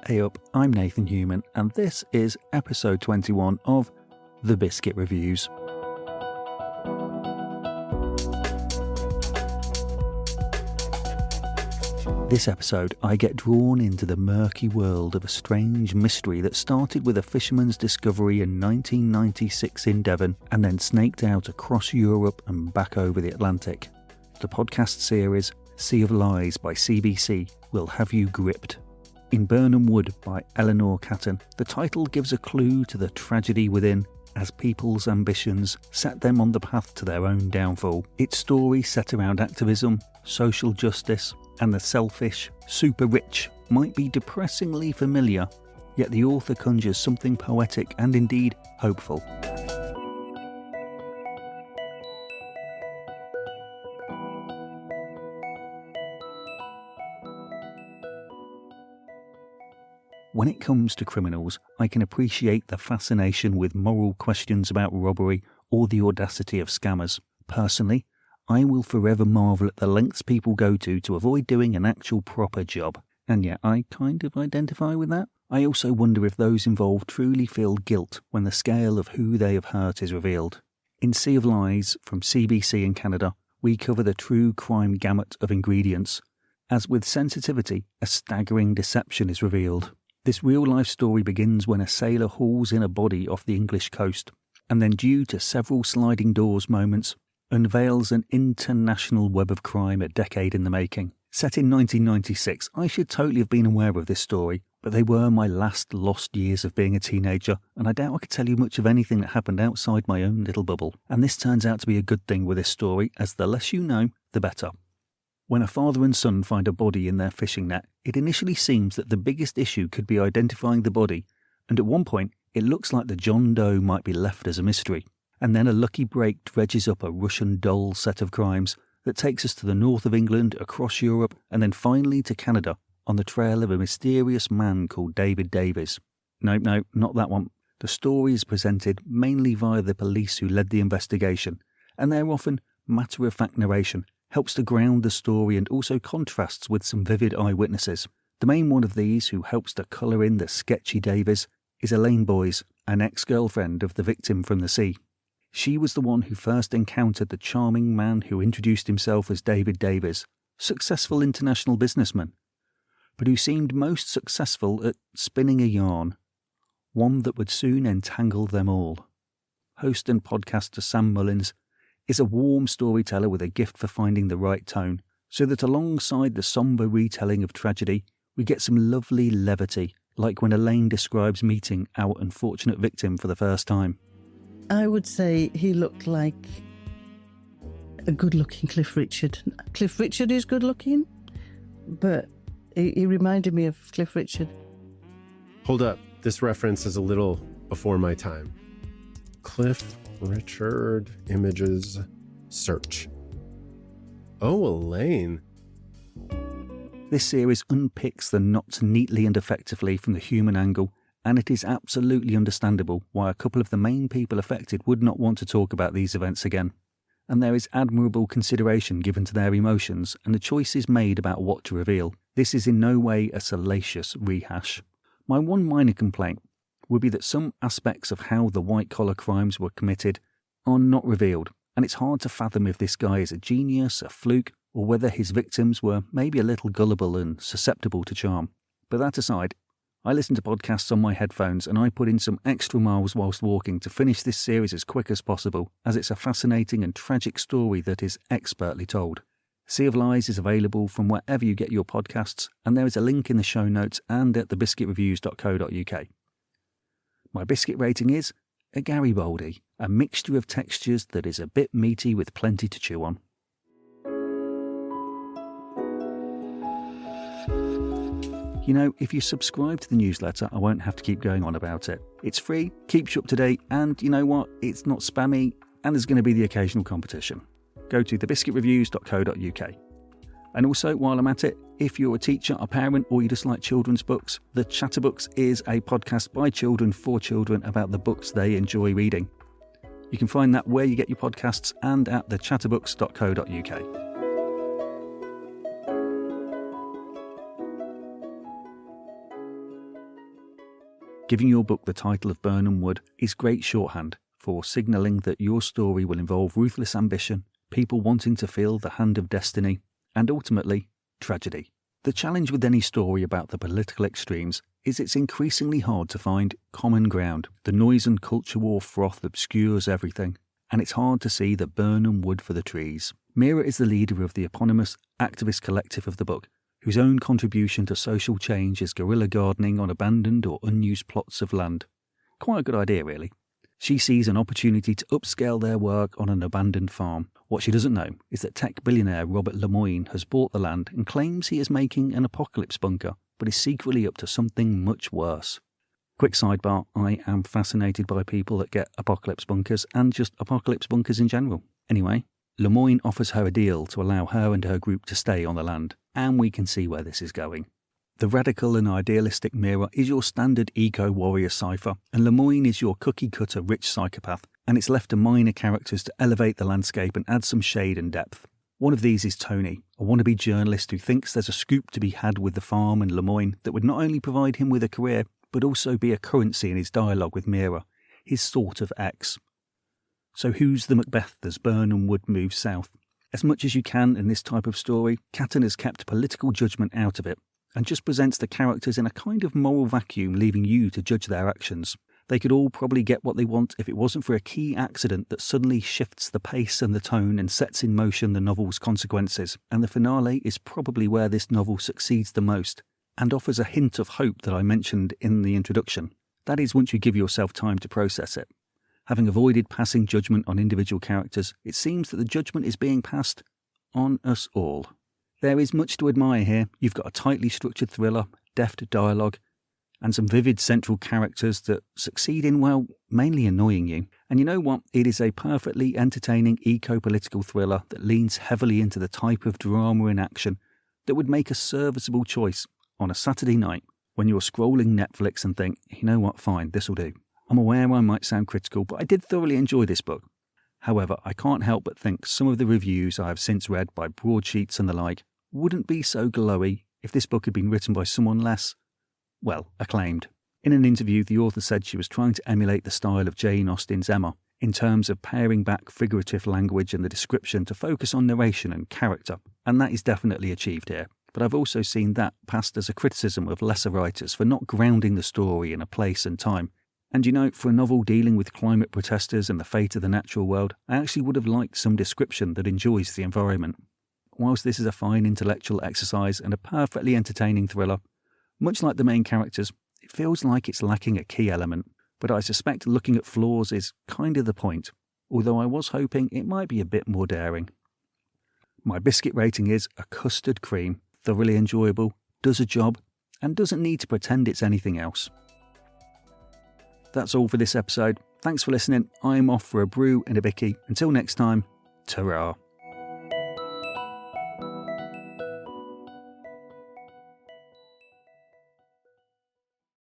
Hey up, I'm Nathan Human, and this is episode 21 of The Biscuit Reviews. This episode, I get drawn into the murky world of a strange mystery that started with a fisherman's discovery in 1996 in Devon and then snaked out across Europe and back over the Atlantic. The podcast series Sea of Lies by CBC will have you gripped. In Birnam Wood by Eleanor Catton, the title gives a clue to the tragedy within as people's ambitions set them on the path to their own downfall. Its story set around activism, social justice, and the selfish, super rich might be depressingly familiar, yet the author conjures something poetic and indeed hopeful. When it comes to criminals, I can appreciate the fascination with moral questions about robbery or the audacity of scammers. Personally, I will forever marvel at the lengths people go to avoid doing an actual proper job. And yet I kind of identify with that. I also wonder if those involved truly feel guilt when the scale of who they have hurt is revealed. In Sea of Lies from CBC in Canada, we cover the true crime gamut of ingredients. As with sensitivity, a staggering deception is revealed. This real-life story begins when a sailor hauls in a body off the English coast, and then due to several sliding doors moments, unveils an international web of crime a decade in the making. Set in 1996, I should totally have been aware of this story, but they were my last lost years of being a teenager, and I doubt I could tell you much of anything that happened outside my own little bubble. And this turns out to be a good thing with this story, as the less you know, the better. When a father and son find a body in their fishing net, it initially seems that the biggest issue could be identifying the body, and at one point it looks like the John Doe might be left as a mystery. And then a lucky break dredges up a Russian doll set of crimes that takes us to the north of England, across Europe, and then finally to Canada, on the trail of a mysterious man called David Davies. No, not that one. The story is presented mainly via the police who led the investigation, and their often matter-of-fact narration helps to ground the story and also contrasts with some vivid eyewitnesses. The main one of these, who helps to colour in the sketchy Davies, is Elaine Boyes, an ex-girlfriend of the victim from the sea. She was the one who first encountered the charming man who introduced himself as David Davies, successful international businessman, but who seemed most successful at spinning a yarn, one that would soon entangle them all. Host and podcaster Sam Mullins is a warm storyteller with a gift for finding the right tone, so that alongside the sombre retelling of tragedy, we get some lovely levity, like when Elaine describes meeting our unfortunate victim for the first time. I would say he looked like a good-looking Cliff Richard. Cliff Richard is good-looking, but he reminded me of Cliff Richard. Hold up, this reference is a little before my time. Cliff Richard images search. Oh, Elaine. This series unpicks the knots neatly and effectively from the human angle, and it is absolutely understandable why a couple of the main people affected would not want to talk about these events again. And there is admirable consideration given to their emotions and the choices made about what to reveal. This is in no way a salacious rehash. My one minor complaint would be that some aspects of how the white-collar crimes were committed are not revealed, and it's hard to fathom if this guy is a genius, a fluke, or whether his victims were maybe a little gullible and susceptible to charm. But that aside, I listen to podcasts on my headphones and I put in some extra miles whilst walking to finish this series as quick as possible, as it's a fascinating and tragic story that is expertly told. Sea of Lies is available from wherever you get your podcasts, and there is a link in the show notes and at thebiscuitreviews.co.uk. My biscuit rating is a Garibaldi, a mixture of textures that is a bit meaty with plenty to chew on. You know, if you subscribe to the newsletter, I won't have to keep going on about it. It's free, keeps you up to date, and you know what? It's not spammy, and there's going to be the occasional competition. Go to thebiscuitreviews.co.uk. And also, while I'm at it, if you're a teacher, a parent, or you just like children's books, The Chatterbooks is a podcast by children for children about the books they enjoy reading. You can find that where you get your podcasts and at thechatterbooks.co.uk. Giving your book the title of Birnam Wood is great shorthand for signalling that your story will involve ruthless ambition, people wanting to feel the hand of destiny, and ultimately, tragedy. The challenge with any story about the political extremes is it's increasingly hard to find common ground. The noise and culture war froth obscures everything, and it's hard to see that Birnam Wood for the trees. Mira is the leader of the eponymous activist collective of the book, whose own contribution to social change is guerrilla gardening on abandoned or unused plots of land. Quite a good idea, really. She sees an opportunity to upscale their work on an abandoned farm. What she doesn't know is that tech billionaire Robert Lemoyne has bought the land and claims he is making an apocalypse bunker, but is secretly up to something much worse. Quick sidebar, I am fascinated by people that get apocalypse bunkers and just apocalypse bunkers in general. Anyway, Lemoyne offers her a deal to allow her and her group to stay on the land, and we can see where this is going. The radical and idealistic Mira is your standard eco-warrior cipher, and Lemoyne is your cookie-cutter rich psychopath, and it's left to minor characters to elevate the landscape and add some shade and depth. One of these is Tony, a wannabe journalist who thinks there's a scoop to be had with the farm and Lemoyne that would not only provide him with a career, but also be a currency in his dialogue with Mira, his sort of ex. So who's the Macbeth as Birnam Wood moves south? As much as you can in this type of story, Catton has kept political judgment out of it, and just presents the characters in a kind of moral vacuum, leaving you to judge their actions. They could all probably get what they want if it wasn't for a key accident that suddenly shifts the pace and the tone and sets in motion the novel's consequences, and the finale is probably where this novel succeeds the most, and offers a hint of hope that I mentioned in the introduction. That is, once you give yourself time to process it. Having avoided passing judgment on individual characters, it seems that the judgment is being passed on us all. There is much to admire here. You've got a tightly structured thriller, deft dialogue, and some vivid central characters that succeed in, well, mainly annoying you. And you know what? It is a perfectly entertaining eco-political thriller that leans heavily into the type of drama in action that would make a serviceable choice on a Saturday night when you're scrolling Netflix and think, you know what, fine, this'll do. I'm aware I might sound critical, but I did thoroughly enjoy this book. However, I can't help but think some of the reviews I have since read by broadsheets and the like wouldn't be so glowy if this book had been written by someone less, well, acclaimed. In an interview, the author said she was trying to emulate the style of Jane Austen's Emma in terms of paring back figurative language and the description to focus on narration and character, and that is definitely achieved here. But I've also seen that passed as a criticism of lesser writers for not grounding the story in a place and time. And you know, for a novel dealing with climate protesters and the fate of the natural world, I actually would have liked some description that enjoys the environment. Whilst this is a fine intellectual exercise and a perfectly entertaining thriller, much like the main characters, it feels like it's lacking a key element. But I suspect looking at flaws is kind of the point, although I was hoping it might be a bit more daring. My biscuit rating is a custard cream, thoroughly enjoyable, does a job, and doesn't need to pretend it's anything else. That's all for this episode. Thanks for listening. I'm off for a brew and a bicky. Until next time, ta-ra.